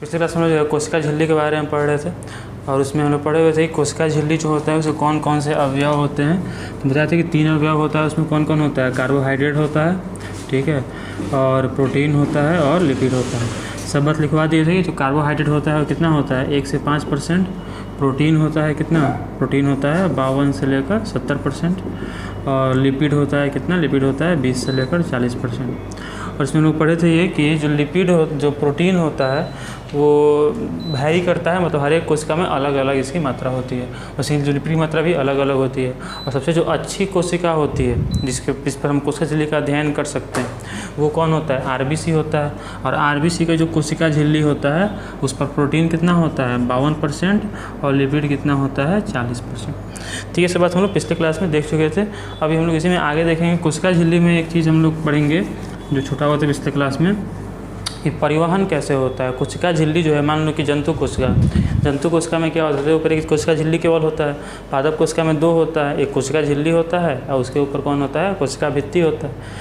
पिछले क्लास में हम लोग कोशिका झिल्ली के बारे में पढ़ रहे थे और उसमें हम लोग पढ़े हुए थे कि कोशिका झिल्ली जो होता है उसमें कौन कौन से अवयव होते हैं। बताए थे कि 3 अवयव होता है, उसमें कौन कौन होता है। कार्बोहाइड्रेट होता है, ठीक है, और प्रोटीन होता है और लिपिड होता है। सब बात लिखवा दिए थे कि जो कार्बोहाइड्रेट होता है वो कितना होता है 1 से 5%। प्रोटीन होता है कितना, प्रोटीन होता है 52 से लेकर 70%। और लिपिड होता है कितना, लिपिड होता है 20 से लेकर 40%। और इसमें लोग पढ़े थे ये कि जो लिपिड जो प्रोटीन होता है वो वैरी करता है, मतलब हर एक कोशिका में अलग अलग इसकी मात्रा होती है, वैसे जो लिपिड की मात्रा भी अलग अलग होती है। और सबसे जो अच्छी कोशिका होती है जिस पर हम कोशिका झिल्ली का अध्ययन कर सकते हैं वो कौन होता है, आरबीसी होता है। और आरबीसी का जो कोशिका झिल्ली होता है उस पर प्रोटीन कितना होता है 52% और लिपिड कितना होता है 40%। ठीक है, सब बात हम लोग पिछले क्लास में देख चुके थे। अभी हम लोग इसी में आगे देखेंगे। कोशिका झिल्ली में एक चीज़ हम लोग पढ़ेंगे जो छूटा हुआ था पिछले क्लास में, कि परिवहन कैसे होता है। कोशिका झिल्ली जो है, मान लो कि जंतु कोशिका में क्या होता है, ऊपर एक कोशिका झिल्ली केवल होता है। पादप कोशिका में 2 होता है, एक कोशिका झिल्ली होता है और उसके ऊपर कौन होता है, कोशिका भित्ति होता है।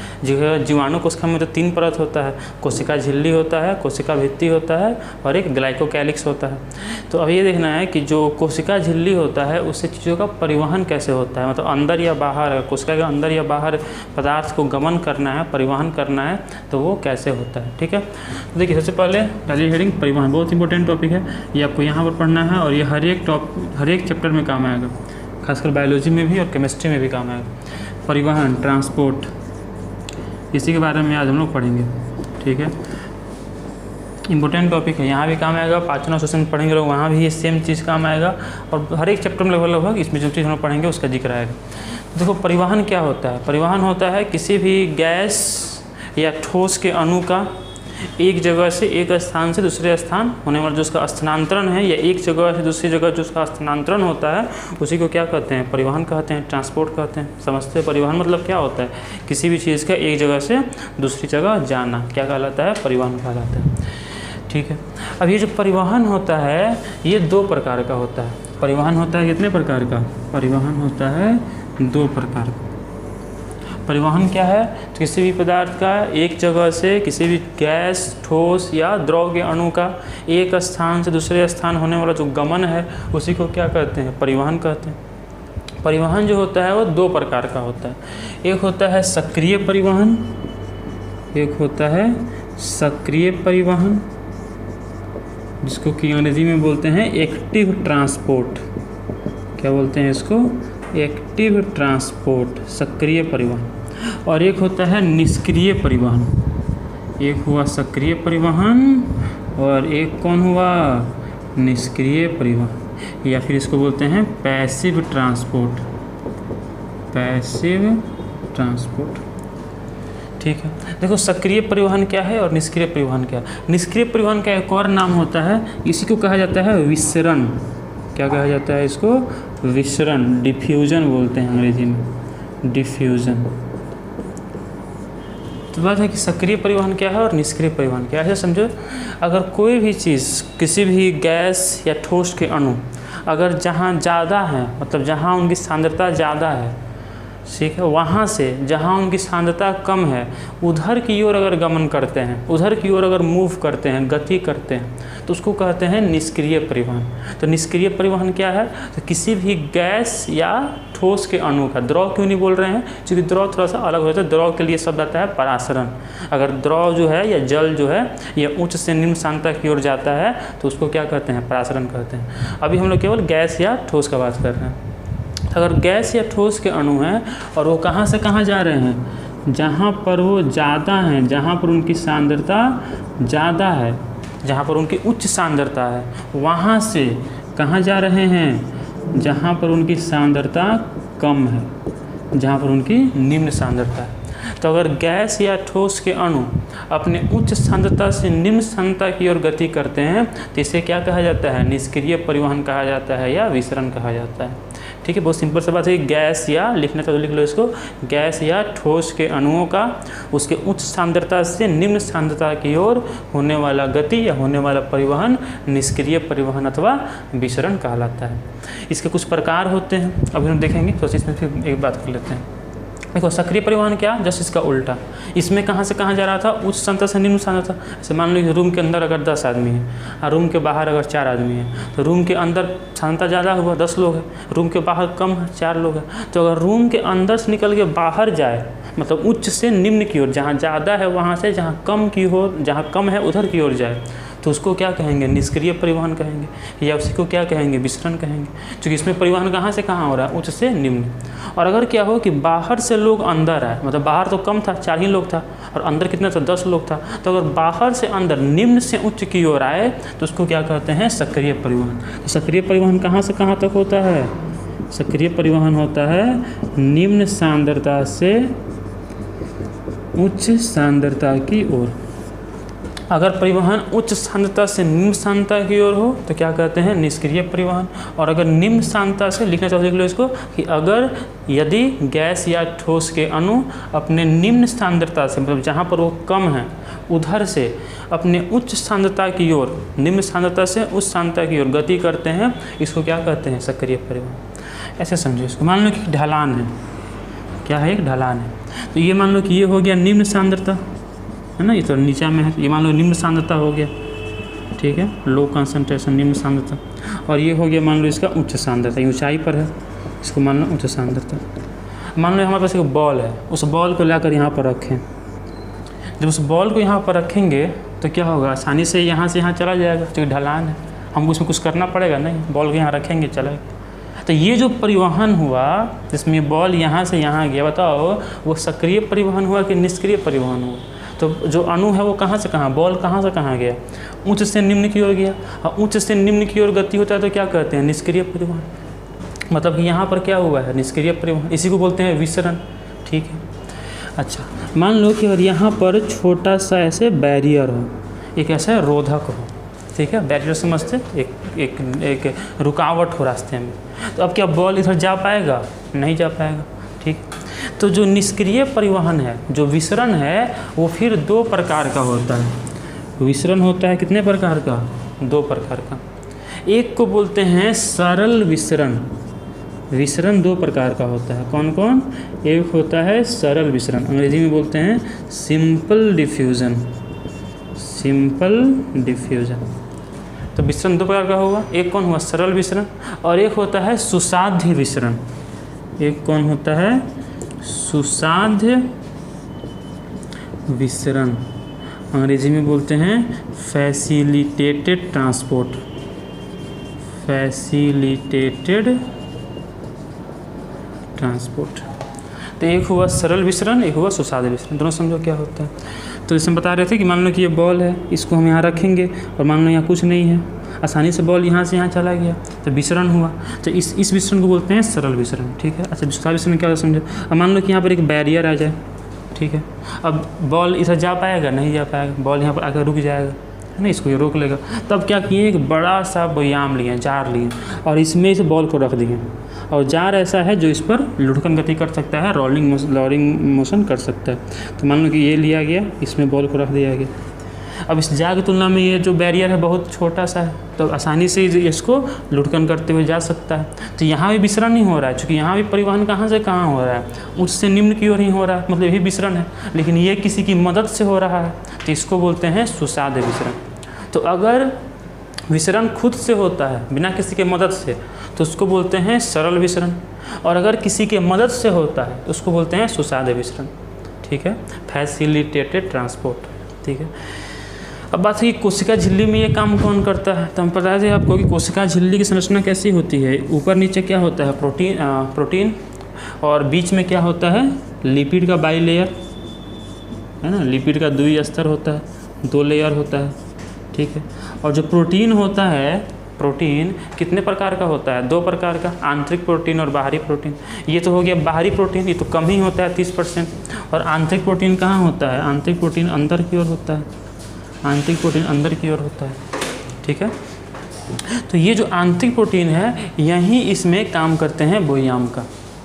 जीवाणु कोशिका में तो 3 परत होता है, कोशिका झिल्ली होता है, कोशिका भित्ति होता है और एक ग्लाइकोकैलिक्स होता है। तो अब ये देखना है कि जो कोशिका झिल्ली होता है उससे चीज़ों का परिवहन कैसे होता है, मतलब अंदर या बाहर, कोशिका के अंदर या बाहर पदार्थ को गमन करना है, परिवहन करना है, तो वो कैसे होता है। ठीक है, तो देखिए सबसे पहले हेडिंग परिवहन, बहुत इंपॉर्टेंट टॉपिक है, ये आपको यहाँ पर पढ़ना है और ये हर एक चैप्टर में काम आएगा, खासकर बायोलॉजी में भी और केमिस्ट्री में भी काम आएगा। परिवहन, ट्रांसपोर्ट, इसी के बारे में आज हम लोग पढ़ेंगे। ठीक है, इंपॉर्टेंट टॉपिक है, यहाँ भी काम आएगा। पाचन और श्वसन पढ़ेंगे लोग, वहाँ भी ये सेम चीज़ काम आएगा। और हर एक चैप्टर में लगभग इसमें जो चीज़ हम लोग पढ़ेंगे उसका जिक्र आएगा। देखो परिवहन क्या होता है। परिवहन होता है किसी भी गैस या ठोस के अणु का एक जगह से एक स्थान से दूसरे स्थान होने वाला जो उसका स्थानांतरण है, या एक जगह से दूसरी जगह जो उसका स्थानांतरण होता है उसी को क्या कहते हैं, परिवहन कहते हैं, ट्रांसपोर्ट कहते हैं। समझते हैं परिवहन मतलब क्या होता है, किसी भी चीज़ का एक जगह से दूसरी जगह जाना क्या कहलाता है, परिवहन कहलाता है। ठीक है, अब ये जो परिवहन होता है ये 2 प्रकार का होता है। परिवहन होता है कितने प्रकार का, परिवहन होता है 2 प्रकार का। परिवहन क्या है, तो किसी भी पदार्थ का एक जगह से किसी भी गैस, ठोस या द्रव के अणु का एक स्थान से दूसरे स्थान होने वाला जो गमन है उसी को क्या कहते हैं, परिवहन कहते हैं। परिवहन जो होता है वो 2 प्रकार का होता है। एक होता है सक्रिय परिवहन, एक होता है सक्रिय परिवहन, जिसको कि अंग्रेजी में बोलते हैं एक्टिव ट्रांसपोर्ट। क्या बोलते हैं इसको, एक्टिव ट्रांसपोर्ट, सक्रिय परिवहन। और एक होता है निष्क्रिय परिवहन। एक हुआ सक्रिय परिवहन और एक कौन हुआ, निष्क्रिय परिवहन, या फिर इसको बोलते हैं पैसिव ट्रांसपोर्ट, पैसिव ट्रांसपोर्ट। ठीक है, देखो सक्रिय परिवहन क्या है और निष्क्रिय परिवहन क्या है। निष्क्रिय परिवहन का एक और नाम होता है, इसी को कहा जाता है विसरण। क्या कहा जाता है इसको, विसरण, डिफ्यूजन बोलते हैं अंग्रेजी में, डिफ्यूजन। तो बात है कि सक्रिय परिवहन क्या है और निष्क्रिय परिवहन क्या है। समझो, अगर कोई भी चीज़, किसी भी गैस या ठोस के अणु अगर जहाँ ज़्यादा है, मतलब जहाँ उनकी सांद्रता ज़्यादा है, ठीक है, वहाँ से जहाँ उनकी सांद्रता कम है उधर की ओर अगर गमन करते हैं, उधर की ओर अगर मूव करते हैं, गति करते हैं, तो उसको कहते हैं निष्क्रिय परिवहन। तो निष्क्रिय परिवहन क्या है, तो किसी भी गैस या ठोस के अणु का, द्रव क्यों नहीं बोल रहे हैं, क्योंकि द्रव थोड़ा सा अलग होता है। द्रव के लिए शब्द आता है परासरण। अगर द्रव जो है या जल जो है ये उच्च से निम्न सांद्रता की ओर जाता है तो उसको क्या कहते हैं, परासरण कहते हैं। अभी हम लोग केवल गैस या ठोस का बात कर रहे हैं। अगर गैस या ठोस के अणु हैं और वो कहाँ से कहाँ जा रहे हैं, जहाँ पर वो ज़्यादा हैं, जहाँ पर उनकी सांद्रता ज़्यादा है, जहाँ पर उनकी उच्च सांद्रता है, वहाँ से कहाँ जा रहे हैं, जहाँ पर उनकी सांद्रता कम है, जहाँ पर उनकी निम्न सांद्रता है। तो अगर गैस या ठोस के अणु अपने उच्च सांद्रता से निम्न सांद्रता की ओर गति करते हैं तो इसे क्या कहा जाता है, निष्क्रिय परिवहन कहा जाता है या विसरण कहा जाता है। ठीक है, बहुत सिंपल सा बात है। गैस या, लिखना तो लिख लो इसको, गैस या ठोस के अणुओं का उसके उच्च सांद्रता से निम्न सांद्रता की ओर होने वाला गति या होने वाला परिवहन निष्क्रिय परिवहन अथवा विसरण कहलाता है। इसके कुछ प्रकार होते हैं, अभी हम देखेंगे, तो इसमें फिर एक बात कर लेते हैं। देखो सक्रिय परिवहन क्या, जस्ट इसका उल्टा। इसमें कहाँ से कहाँ जा रहा था, उच्च सांद्रता से निम्न सांद्रता। जैसे मान लो रूम के अंदर अगर 10 आदमी है और रूम के बाहर अगर 4 आदमी है, तो रूम के अंदर सांद्रता ज़्यादा हुआ 10 लोग है, रूम के बाहर कम है 4 लोग है। तो अगर रूम के अंदर से निकल के बाहर जाए, मतलब उच्च से निम्न की ओर, जहाँ ज़्यादा है वहाँ से जहाँ कम की ओर, जहाँ कम है उधर की ओर जाए, तो उसको क्या कहेंगे, निष्क्रिय परिवहन कहेंगे, या उसी को क्या कहेंगे, विसरण कहेंगे। क्योंकि इसमें परिवहन कहाँ से कहाँ हो रहा है, उच्च से निम्न। और अगर क्या हो कि बाहर से लोग अंदर आए, मतलब बाहर तो कम था, 4 ही लोग था, और अंदर कितना था, 10 लोग था, तो अगर बाहर से अंदर निम्न से उच्च की ओर आए तो उसको क्या कहते हैं, सक्रिय परिवहन। तो सक्रिय परिवहन कहाँ से कहाँ तक होता है, सक्रिय परिवहन होता है निम्न सांद्रता से उच्च सांद्रता की ओर। अगर परिवहन उच्च सांद्रता से निम्न सांद्रता की ओर हो तो क्या कहते हैं, निष्क्रिय परिवहन। और अगर निम्न सांद्रता से, लिखना चाहते हो इसको, कि अगर यदि गैस या ठोस के अणु अपने निम्न सांद्रता से, मतलब जहाँ पर वो कम है उधर से अपने उच्च सांद्रता की ओर, निम्न सांद्रता से उच्च सांद्रता की ओर गति करते हैं, इसको क्या कहते हैं, सक्रिय परिवहन। ऐसे समझो इसको। मान लो कि ढलान है, क्या है, एक ढलान है। तो ये मान लो कि ये हो गया निम्न सांद्रता, है ना, ये तो नीचे में है, ये मान लो निम्न सांद्रता हो गया, ठीक है, लो कंसंट्रेशन निम्न सांद्रता। और ये हो गया मान लो इसका उच्च सांद्रता, ये ऊंचाई पर है, इसको मान लो उच्च सांद्रता। मान लो हमारे पास एक बॉल है, उस बॉल को लाकर यहाँ पर रखें। जब उस बॉल को यहाँ पर रखेंगे तो क्या होगा, आसानी से यहाँ से यहाँ चला जाएगा, क्योंकि ढलान है, हमको उसमें कुछ करना पड़ेगा नहीं, बॉल को यहाँ रखेंगे चलेगा। तो ये जो परिवहन हुआ जिसमें बॉल यहाँ से यहाँ गया, बताओ वो सक्रिय परिवहन हुआ कि निष्क्रिय परिवहन हुआ। तो जो अणु है वो कहाँ से कहाँ, बॉल कहाँ से कहाँ गया, उच्च से निम्न की ओर गया। और उच्च से निम्न की ओर गति होता है तो क्या कहते हैं, निष्क्रिय परिवहन। मतलब कि यहाँ पर क्या हुआ है, निष्क्रिय परिवहन, इसी को बोलते हैं विसरण, ठीक है। अच्छा, मान लो कि अगर यहाँ पर छोटा सा ऐसे बैरियर हो, एक ऐसा रोधक हो, ठीक है, बैरियर समझते, एक रुकावट हो रास्ते में, तो अब क्या बॉल इधर जा पाएगा, नहीं जा पाएगा, ठीक। तो जो निष्क्रिय परिवहन है, जो विसरण है, वो फिर 2 प्रकार का होता है। विसरण होता है कितने प्रकार का, 2 प्रकार का। एक को बोलते हैं सरल विसरण, विसरण 2 प्रकार का होता है। कौन कौन, एक होता है सरल विसरण, अंग्रेजी में बोलते हैं सिंपल डिफ्यूजन, सिंपल डिफ्यूजन। तो विसरण 2 प्रकार का होगा, एक कौन हुआ, सरल विसरण, और एक होता है सुसाध्य विसरण। एक कौन होता है, सुसाध्य विसरण, अंग्रेजी में बोलते हैं फैसिलिटेटेड ट्रांसपोर्ट, फैसिलिटेटेड ट्रांसपोर्ट। तो एक हुआ सरल विसरण, एक हुआ सुसाध्य विसरण, दोनों समझो क्या होता है। तो इसमें बता रहे थे कि मान लो कि ये बॉल है, इसको हम यहाँ रखेंगे और मान लो यहाँ कुछ नहीं है, आसानी से बॉल यहाँ से यहाँ चला गया, तो विसरण हुआ। तो इस विसरण को बोलते हैं सरल विसरण, ठीक है। अच्छा, सुसाध्य विसरण क्या समझो, अब मान लो कि यहाँ पर एक बैरियर आ जाए, ठीक है, अब बॉल इधर जा पाएगा, नहीं जा पाएगा, बॉल यहाँ पर आकर रुक जाएगा, है ना, इसको ये रोक लेगा। तब क्या किए, एक बड़ा सा बयाम लिए, जार लिए, और इसमें इस बॉल को रख दिए, और जार ऐसा है जो इस पर लुढ़कन गति कर सकता है, रोलिंग मोशन कर सकता है। तो मान लो कि ये लिया गया, इसमें बॉल को रख दिया गया। अब इस जार की तुलना में ये जो बैरियर है बहुत छोटा सा है, तो आसानी से इसको लुढ़कन करते हुए जा सकता है। तो यहाँ भी विसरण नहीं हो रहा है, क्योंकि यहाँ भी परिवहन कहाँ से कहाँ हो रहा है, उच्च से निम्न की ओर ही हो रहा है, मतलब यही विसरण है, लेकिन ये किसी की मदद से हो रहा है, तो इसको बोलते हैं सुसाध्य विसरण। तो अगर विसरण खुद से होता है बिना किसी के मदद से, तो उसको बोलते हैं सरल विसरण, और अगर किसी के मदद से होता है तो उसको बोलते हैं सुसाध्य विसरण, ठीक है, फैसिलिटेटेड ट्रांसपोर्ट, ठीक है। अब बात है कि कोशिका झिल्ली में ये काम कौन करता है। तो हम बता दें आपको कि कोशिका झिल्ली की संरचना कैसी होती है, ऊपर नीचे क्या होता है, प्रोटीन, और बीच में क्या होता है, लिपिड का बाई लेयर, है ना, लिपिड का 2 स्तर होता है, 2 लेयर होता है, ठीक है। और जो प्रोटीन होता है, प्रोटीन कितने प्रकार का होता है, 2 प्रकार का, आंतरिक प्रोटीन और बाहरी प्रोटीन। ये तो हो गया बाहरी प्रोटीन, ये तो कम ही होता है 30%। और आंतरिक प्रोटीन कहाँ होता है, आंतरिक प्रोटीन अंदर की ओर होता है, आंतरिक प्रोटीन अंदर की ओर होता है, ठीक है। तो ये जो आंतरिक प्रोटीन है यही इसमें काम करते हैं व्यायाम का,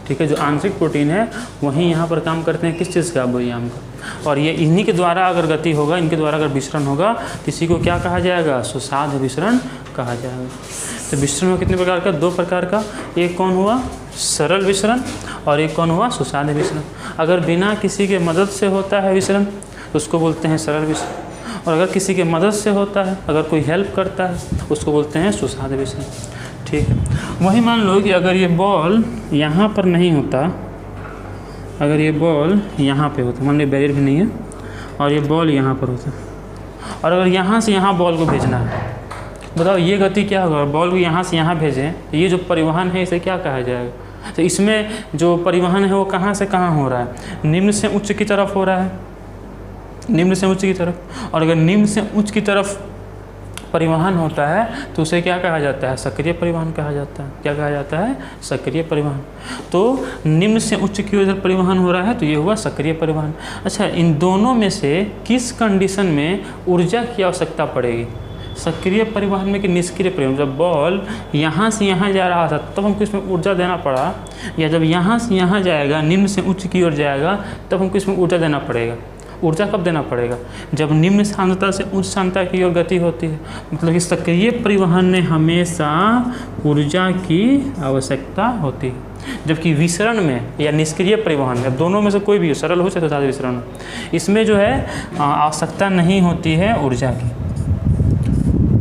ठीक है। जो आंतरिक प्रोटीन है वहीं यहाँ पर काम करते हैं किस चीज़ का, व्यायाम का। और ये इन्हीं के द्वारा अगर गति होगा, इनके द्वारा अगर विसरण होगा तो इसी को क्या कहा जाएगा? सुसाध्य विसरण कहा जाएगा। तो विसरण में कितने प्रकार का? 2 प्रकार का। एक कौन हुआ? सरल विसरण, और एक कौन हुआ? सुसाध्य विसरण। अगर बिना किसी के मदद से होता है विसरण तो उसको बोलते हैं सरल विसरण, और अगर किसी के मदद से होता है, अगर कोई हेल्प करता है, उसको बोलते हैं सुसाध्य विसरण। ठीक है। वही मान लो कि अगर ये बॉल यहाँ पर नहीं होता, अगर ये बॉल यहाँ पे होता, मान लो बैरियर भी नहीं है, और ये बॉल यहाँ पर होता, और अगर यहाँ से यहाँ बॉल को भेजना है, बताओ ये गति क्या होगा? बॉल को यहाँ से यहाँ भेजें तो ये जो परिवहन है इसे क्या कहा जाएगा? तो इसमें जो परिवहन है वो कहाँ से कहाँ हो रहा है? निम्न से उच्च की तरफ हो रहा है, निम्न से उच्च की तरफ। और अगर निम्न से उच्च की तरफ परिवहन होता है तो उसे क्या कहा जाता है? सक्रिय परिवहन कहा जाता है। क्या कहा जाता है? सक्रिय परिवहन। तो निम्न से उच्च की ओर परिवहन हो रहा है तो ये हुआ सक्रिय परिवहन। अच्छा, इन दोनों में से किस कंडीशन में ऊर्जा की आवश्यकता पड़ेगी? सक्रिय परिवहन में कि निष्क्रिय परिवहन? जब बॉल यहाँ से यहाँ जा रहा था तब हमको इसमें ऊर्जा देना पड़ा, या जब यहाँ से यहाँ जाएगा, निम्न से उच्च की ओर जाएगा, तब हमको इसमें ऊर्जा देना पड़ेगा? ऊर्जा कब देना पड़ेगा? जब निम्न सांद्रता से उच्च सांद्रता की ओर गति होती है। मतलब कि सक्रिय परिवहन में हमेशा ऊर्जा की आवश्यकता होती है, जबकि विसरण में या निष्क्रिय परिवहन में, दोनों में से कोई भी हो, सरल हो चाहे सुसाध्य विसरण, इसमें जो है आवश्यकता नहीं होती है ऊर्जा की।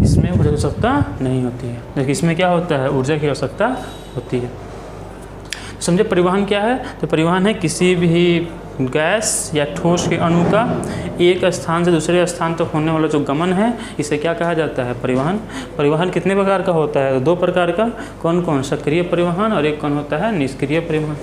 इसमें ऊर्जा की आवश्यकता नहीं होती है, जबकि इसमें क्या होता है? ऊर्जा की आवश्यकता होती है। समझे परिवहन क्या है? तो परिवहन है किसी भी गैस या ठोस के अणु का एक स्थान से दूसरे स्थान तक होने वाला जो गमन है, इसे क्या कहा जाता है? परिवहन। परिवहन कितने प्रकार का होता है? 2 प्रकार का। कौन कौन? सक्रिय परिवहन और एक कौन होता है? निष्क्रिय परिवहन।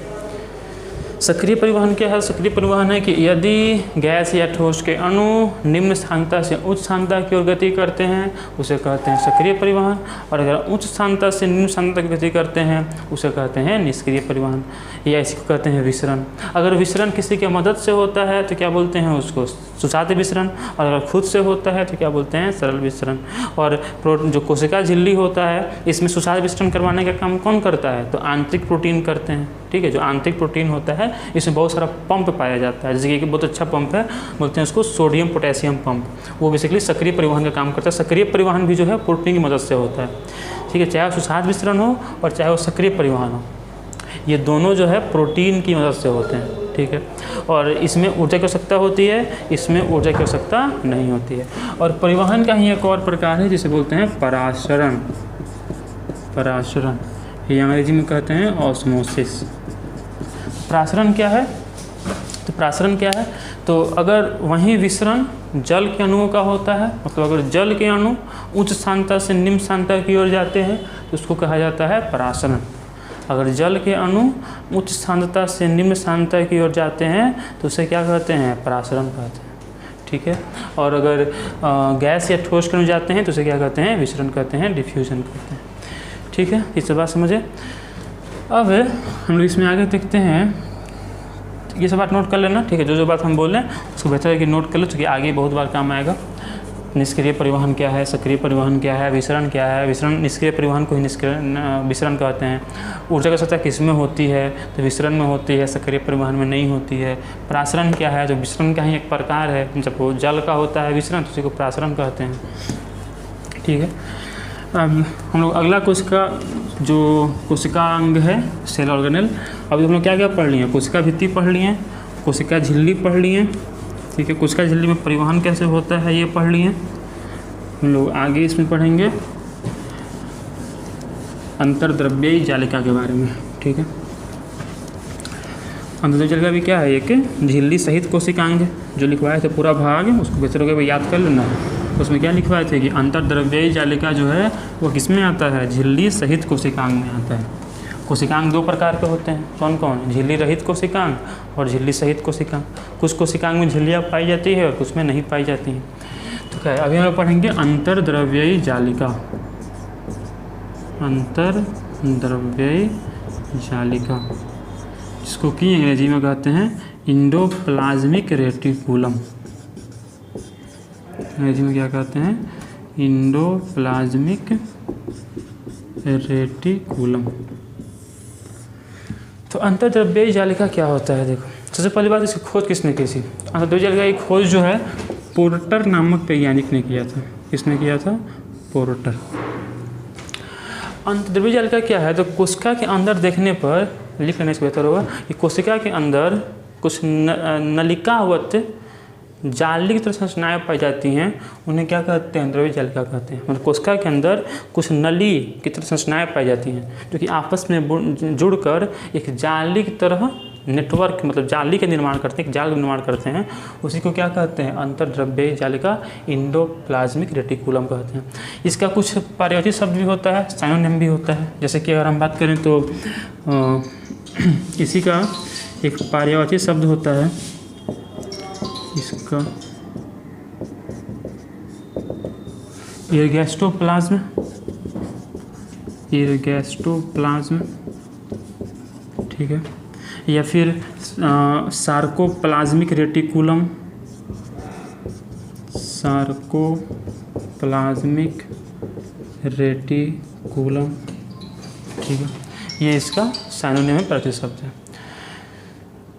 सक्रिय परिवहन क्या है? सक्रिय परिवहन है कि यदि गैस या ठोस के अणु निम्न सांद्रता से उच्च सांद्रता की ओर गति करते हैं उसे कहते हैं सक्रिय परिवहन, और अगर उच्च सांद्रता से निम्न सांद्रता की गति करते हैं उसे कहते हैं निष्क्रिय परिवहन, या इसको कहते हैं विसरण। अगर विसरण किसी की मदद से होता है तो क्या बोलते हैं? उसको सुसाध्य विसरण, और अगर खुद से होता है तो क्या बोलते हैं? सरल विसरण। और जो कोशिका झिल्ली होता है, इसमें सुसाध्य विसरण करवाने का काम कौन करता है? तो आंतरिक प्रोटीन करते हैं। ठीक है। जो आंतरिक प्रोटीन होता है इसमें बहुत सारा पंप पाया जाता है, जैसे कि एक बहुत अच्छा पंप है, बोलते हैं उसको सोडियम पोटेशियम पंप। वो बेसिकली सक्रिय परिवहन का काम करता है। सक्रिय परिवहन भी जो है प्रोटीन की मदद से होता है। ठीक है। चाहे वो सुसाध्य विसरण हो और चाहे वो सक्रिय परिवहन हो, ये दोनों जो है प्रोटीन की मदद से होते हैं। ठीक है। और इसमें ऊर्जा की आवश्यकता होती है, इसमें ऊर्जा की आवश्यकता नहीं होती है। और परिवहन का ही एक और प्रकार है जिसे बोलते हैं परासरण। परासरण ये अंग्रेजी में कहते हैं ऑस्मोसिस। प्रासरण क्या है? तो प्रासरण क्या है? तो अगर वहीं विसरण जल के अणुओं का होता है, मतलब अगर जल के अणु उच्च सांद्रता से निम्न सांद्रता की ओर जाते हैं तो उसको कहा जाता है परासरण। अगर जल के अणु उच्च सांद्रता से निम्न सांद्रता की ओर जाते हैं तो उसे क्या कहते हैं? परासरण कहते हैं। ठीक है। और अगर गैस या ठोस के अणु जाते हैं तो उसे क्या कहते हैं? विसरण कहते हैं, डिफ्यूजन कहते हैं। ठीक है। इस बात समझे। अब हम लोग इसमें आगे देखते हैं, ये सब बात नोट कर लेना। ठीक है। जो जो बात हम बोल रहे हैं उसको बेहतर है कि नोट कर लो, क्योंकि आगे बहुत बार काम आएगा। निष्क्रिय परिवहन क्या है? सक्रिय परिवहन क्या है? विसरण क्या है? विसरण, निष्क्रिय परिवहन को ही निष्क्रिय विसरण कहते हैं। ऊर्जा की आवश्यकता किस में होती है? तो विसरण में होती है, सक्रिय परिवहन में नहीं होती है। प्रासरण क्या है? जो विसरण का ही एक प्रकार है। जब वो जल का होता है विसरण तो उसी को प्रासरण कहते हैं। ठीक है। अब हम लोग अगला कोशिका, जो कोशिकांग है, सेल ऑर्गेनेल, अभी हम लोग क्या क्या पढ़ लिए हैं? कोशिका भित्ति पढ़ लिए हैं, कोशिका झिल्ली पढ़ लिए हैं। ठीक है। कोशिका झिल्ली में परिवहन कैसे होता है ये पढ़ लिए। हम लोग आगे इसमें पढ़ेंगे अंतर्द्रव्यीय जालिका के बारे में। ठीक है। अंतर्द्रव्यीय जालिका भी क्या है? एक झिल्ली सहित कोशिकांग है। जो लिखवाए थे पूरा भाग उसको बेहतर होकर याद कर लेना। उसमें क्या लिखवाए थे कि अंतर्द्रव्यीय जालिका जो है वो किस में आता है? झिल्ली सहित कोशिकांग में आता है। कोशिकांग 2 प्रकार के होते हैं। कौन कौन? झिल्ली रहित कोशिकांग और झिल्ली सहित कोशिकांग। कुछ कोशिकांग में झिल्लियाँ पाई जाती है और कुछ में नहीं पाई जाती हैं। तो क्या है, अभी हम लोग पढ़ेंगे अंतर्द्रव्यीय जालिका। अंतर्द्रव्यीय जालिका, जिसको कि अंग्रेजी में कहते हैं इंडोप्लाज्मिक रेटिकुलम। अंग्रेजी में क्या कहते हैं? Endoplasmic reticulum. तो अंतर्द्रव्यीय जालिका क्या होता है? देखो, सबसे पहली बात, इसकी खोज किसने की थी? अंतर्द्रव्य जालिका की खोज जो है पोर्टर नामक वैज्ञानिक ने किया था। किसने किया था? पोर्टर। अंतर्द्रव्य जालिका क्या है? तो कोशिका के अंदर देखने पर, लिख लेने से बेहतर होगा कि कोशिका के अंदर कुछ नलिकावत जाली की तरह संरचनाएं पाई जाती हैं, उन्हें क्या कहते हैं? अंतर्द्रव्य जालिका कहते हैं। मतलब कोशिका के अंदर कुछ नली की तरह संरचनाएं पाई जाती हैं जो कि आपस में जुड़कर एक जाली की तरह नेटवर्क, मतलब जाली का निर्माण करते हैं, एक जाल का निर्माण करते हैं। उसी को क्या कहते हैं? अंतर्द्रव्य जालिका, इंडोप्लाज्मिक रेटिकुलम कहते हैं। इसका कुछ पर्यायवाची शब्द भी होता है, साइनोनिम भी होता है। जैसे कि अगर हम बात करें तो इसी का एक पर्यायवाची शब्द होता है, इसका इरगैस्ट्रोप्लाज्म, ठीक है, या फिर सार्कोप्लाज्मिक रेटिकुलम, ठीक है, ये इसका साइनोनिम में परिचित शब्द है।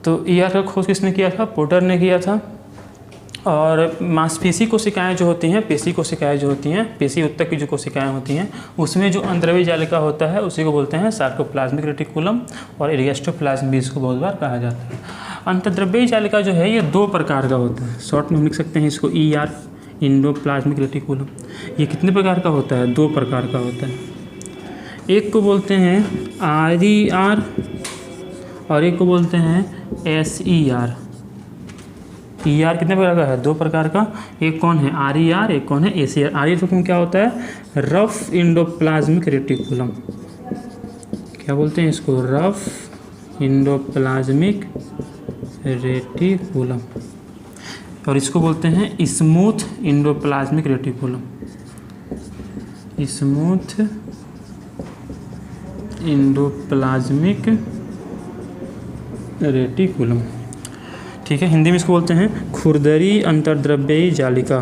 तो ER का खोज किसने किया था? पोर्टर ने किया था। और मांसपेशी कोशिकाएं जो होती हैं, पेशी कोशिकाएं जो होती हैं, पेशी उत्तक की जो कोशिकाएं होती हैं, उसमें जो अंतर्द्रव्य जालिका होता है उसी को बोलते हैं सार्कोप्लाज्मिक रेटिकुलम, और इरगैस्ट्रोप्लाज्म भी इसको बहुत बार कहा जाता है। अंतर्द्रव्य जालिका जो है ये 2 प्रकार का होता है। शॉर्ट में हम लिख सकते हैं इसको ER, इंडोप्लाज्मिक रेटिकुलम। ये कितने प्रकार का होता है? 2 प्रकार का होता है। एक को बोलते हैं RER और एक को बोलते हैं SER। ER कितने प्रकार का है? 2 प्रकार का। एक कौन है? RER, एक कौन है? SER। RER में क्या होता है? Rough endoplasmic reticulum. क्या बोलते हैं इसको? Rough endoplasmic reticulum. और इसको बोलते हैं smooth endoplasmic reticulum, smooth endoplasmic reticulum. ठीक है, हिंदी में इसको बोलते हैं खुरदरी अंतर्द्रव्यी जालिका,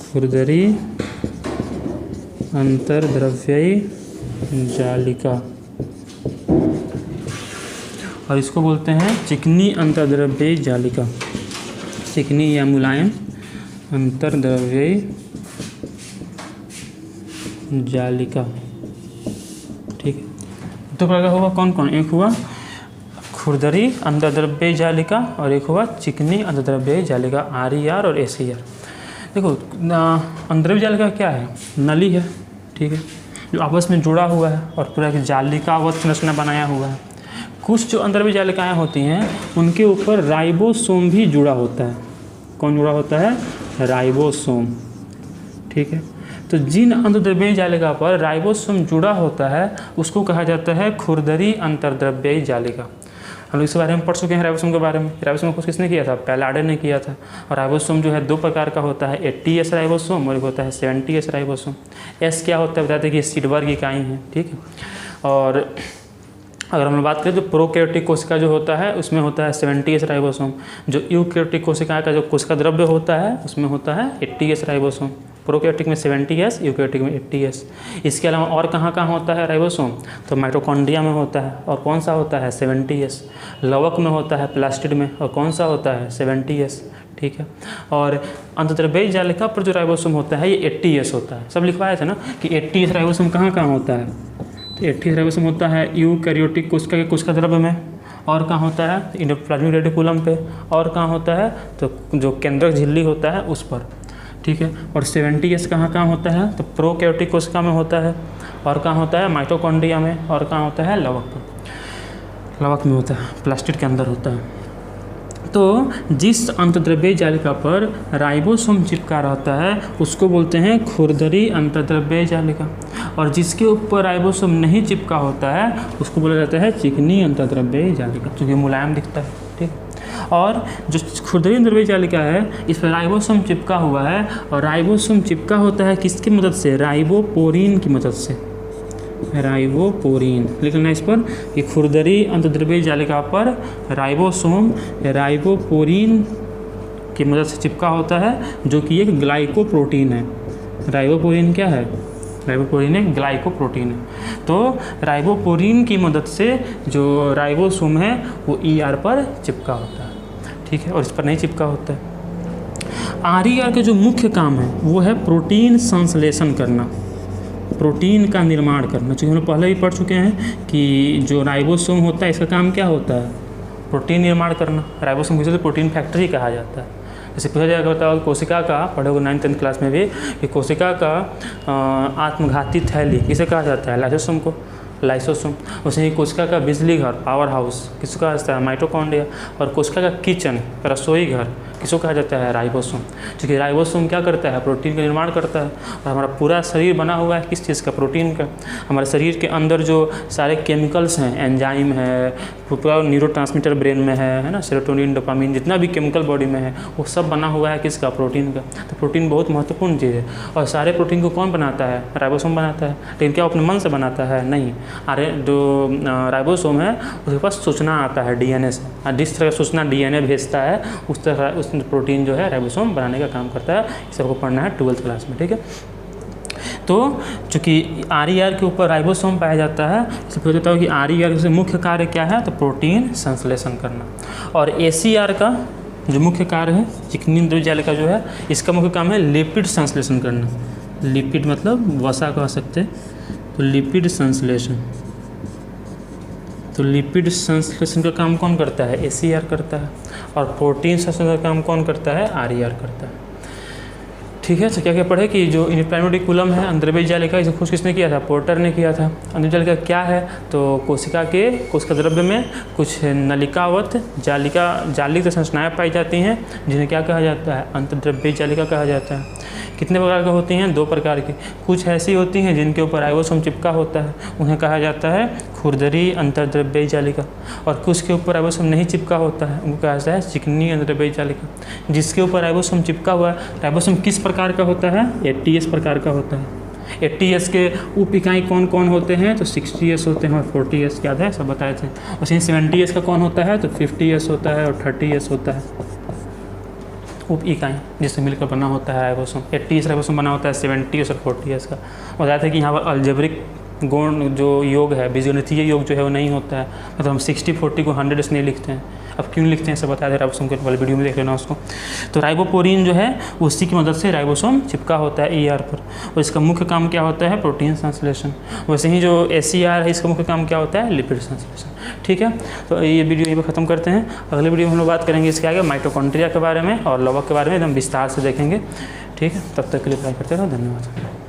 खुरदरी अंतर्द्रव्यी जालिका। और इसको बोलते हैं चिकनी अंतर्द्रव्यी जालिका, चिकनी या मुलायम अंतर्द्रव्यी जालिका। ठीक है, तो प्रकार हुआ कौन कौन? एक हुआ खुरदरी अंतर्द्रव्यी जालिका और एक हुआ चिकनी अंतर्द्रव्यी जालिका, RER और SER। देखो अंतर्द्रव्यी जालिका क्या है? नली है, ठीक है, जो आपस में जुड़ा हुआ है और पूरा एक जालिकावत संरचना बनाया हुआ है। कुछ जो अंतर्द्रव्यी जालिकाएँ होती हैं उनके ऊपर राइबोसोम भी जुड़ा होता है। कौन जुड़ा होता है? राइबोसोम। ठीक है, तो जिन अंतर्द्रव्यी जालिका पर राइबोसोम जुड़ा होता है उसको कहा जाता है खुरदरी अंतर्द्रव्यी जालिका। हम लोग इसके बारे में पढ़ चुके हैं, राइबोसोम के बारे में। राइबोसोम को किसने किया था? पैलाडे ने किया था। और राइबोसोम जो है 2 प्रकार का होता है, 80S राइबोसोम और एक होता है 70S राइबोसोम। S क्या होता है बताते हैं कि सीड वर्ग इकाई है, ठीक है। और अगर हम लोग बात करें तो प्रोकैरियोटिक कोशिका जो होता है उसमें होता है 70S राइबोसोम। जो यूकैरियोटिक कोशिका का जो कोशिका द्रव्य होता है उसमें होता है 80S राइबोसोम। प्रोकैरियोटिक में 70S, यूकैरियोटिक में 80S। इसके अलावा और कहाँ कहाँ होता है राइबोसोम? तो माइटोकॉन्ड्रिया में होता है, और कौन सा होता है? 70S। लवक में होता है, प्लास्टिड में, और कौन सा होता है? 70S। ठीक है, और अंतर्द्रव्यी जालिका पर जो राइबोसोम होता है ये 80S होता है। सब लिखवाया था ना कि 80S राइबोसोम कहाँ कहाँ होता है? तो 80S राइबोसोम होता है यूकैरियोटिक कोशिका के कोशिका द्रव्य में, और कहाँ होता है? इंडोप्लाज्मिक रेटिकुलम पे, और कहाँ होता है? तो जो केंद्रक झिल्ली होता है उस पर। ठीक है, और 70S कहाँ कहाँ होता है? तो प्रोकैरियोटिक कोशिका में होता है, और कहाँ होता है? माइटोकॉन्ड्रिया में, और कहाँ होता है? लवक पर, लवक में होता है, प्लास्टिड के अंदर होता है। तो जिस अंतर्द्रव्यी जालिका पर राइबोसोम चिपका रहता है उसको बोलते हैं खुरदरी अंतर्द्रव्यी जालिका, और जिसके ऊपर राइबोसोम नहीं चिपका होता है उसको बोला जाता है चिकनी अंतर्द्रव्यी जालिका, क्योंकि मुलायम दिखता है। ठीक, और जो खुरदरी अंतर्द्रव्यी जालिका है इस पर राइबोसोम चिपका हुआ है, और राइबोसोम चिपका होता है किसकी मदद से? राइबोपोरीन की मदद से, राइबोपोरीन। लिखना इस पर कि खुरदरी अंतर्द्रव्यी जालिका पर राइबोसोम राइबोपोरीन की मदद से चिपका होता है, जो कि एक ग्लाइकोप्रोटीन है। राइबोपोरीन क्या है? राइबोपोरीन एक ग्लाइकोप्रोटीन है। तो राइबोपोरीन की मदद से जो राइबोसोम है वो ER पर चिपका होता है, ठीक है, और इस पर नहीं चिपका होता है। RER का जो मुख्य काम है वो है प्रोटीन संश्लेषण करना, प्रोटीन का निर्माण करना। चूँकि हम लोग पहले भी पढ़ चुके हैं कि जो राइबोसोम होता है इसका काम क्या होता है, प्रोटीन निर्माण करना। राइबोसोम किसी प्रोटीन फैक्ट्री कहा जाता है। जैसे पूछा जाएगा बताओ कोशिका का, पढ़ोगे 9th-10th क्लास में भी, कि कोशिका का आत्मघाती थैली किसे कहा जाता है, लाइसोसोम को, लाइसोसोम। वैसे ही कोशिका का बिजली घर, पावर हाउस, किसको कहा जाता है, माइटोकॉन्ड्रिया। और कोशिका का किचन, रसोई घर, किसको कहा जाता है, राइबोसोम। क्योंकि राइबोसोम क्या करता है, प्रोटीन का निर्माण करता है। और हमारा पूरा शरीर बना हुआ है किस चीज़ का, प्रोटीन का। हमारे शरीर के अंदर जो सारे केमिकल्स हैं, एंजाइम है, पूरा न्यूरोट्रांसमीटर ब्रेन में है ना, सेरोटोनिन, डोपामिन, जितना भी केमिकल बॉडी में है वो सब बना हुआ है किसका, प्रोटीन का। तो प्रोटीन बहुत महत्वपूर्ण चीज़ है। और सारे प्रोटीन को कौन बनाता है, राइबोसोम बनाता है। लेकिन क्या अपने मन से बनाता है, नहीं। अरे जो राइबोसोम है उसके पास सूचना आता है DNA से, जिस तरह सूचना DNA भेजता है उस तरह उस प्रोटीन जो है राइबोसोम बनाने का काम करता है। इस सबको पढ़ना है 12th क्लास में, ठीक है। तो चूँकि RER के ऊपर राइबोसोम पाया जाता है, इसलिए पूछा जाता है कि RER से मुख्य कार्य क्या है, तो प्रोटीन संश्लेषण करना। और ACR का जो मुख्य कार्य है, चिकनी द्रव्यजालिका जो है, इसका मुख्य काम है लिपिड संश्लेषण करना। लिपिड मतलब वसा कह सकते हैं, तो लिपिड संश्लेषण। तो लिपिड संश्लेषण का काम कौन करता है, ACR करता है। और प्रोटीन संश्लेषण का काम कौन करता है, RER करता है, ठीक है। तो क्या क्या पढ़े कि जो इंप्लाइनोडिकुलम है, अंतर्वेद जालिका, इसे खोज किसने किया था, पोर्टर ने किया था। अंतर्वेद जालिका क्या है, तो कोशिका द्रव्य में कुछ नलिकावत जालिक संरचनाएं पाई जाती हैं, जिन्हें क्या कहा जाता है, अंतर्द्रव्य जालिका कहा जाता है। कितने प्रकार की होती हैं, 2 प्रकार की। कुछ ऐसी होती हैं जिनके ऊपर राइबोसोम चिपका होता है, उन्हें कहा जाता है खुरदरी अंतर्द्रव्य जालिका। और कुछ के ऊपर राइबोसोम नहीं चिपका होता है, उनको कहा जाता है चिकनी अंतर्द्रव्य जालिका। जिसके ऊपर राइबोसोम चिपका हुआ है, राइबोसोम किस प्रकार का होता है, 80S प्रकार का होता है। 80S के उप इकाई कौन कौन होते हैं, तो 60S होते हैं और 40S, याद है, सब बताए थे। उसी 70S का कौन होता है, तो 50S होता है और 30S होता है। उप इकाई जिससे मिलकर बना होता है राइबोसोम। 80S राइबोसोम बना होता है 70S और 40S का। बताया था कि यहाँ पर अलजेब्रिक गुण जो योग है, बीजगणितीय योग जो है वो नहीं होता है। मतलब हम 60-40 को 100 से नहीं लिखते हैं। अब क्यों लिखते हैं सब बताया था, राइबोसोम के वाले वीडियो में देख लेना उसको। तो राइबोपोरीन जो है उसी की मदद से राइबोसोम चिपका होता है ER पर, और इसका मुख्य काम क्या होता है, प्रोटीन संश्लेषण। वैसे ही जो ACR है, इसका मुख्य काम क्या होता है, लिपिड संश्लेषण, ठीक है। तो ये वीडियो यहीं पर ख़त्म करते हैं। अगले वीडियो में हम लोग बात करेंगे इसके आगे माइटोकॉन्ड्रिया के बारे में और लवक के बारे में एकदम विस्तार से देखेंगे, ठीक है। तब तक के लिए ट्राई करते रहो, धन्यवाद।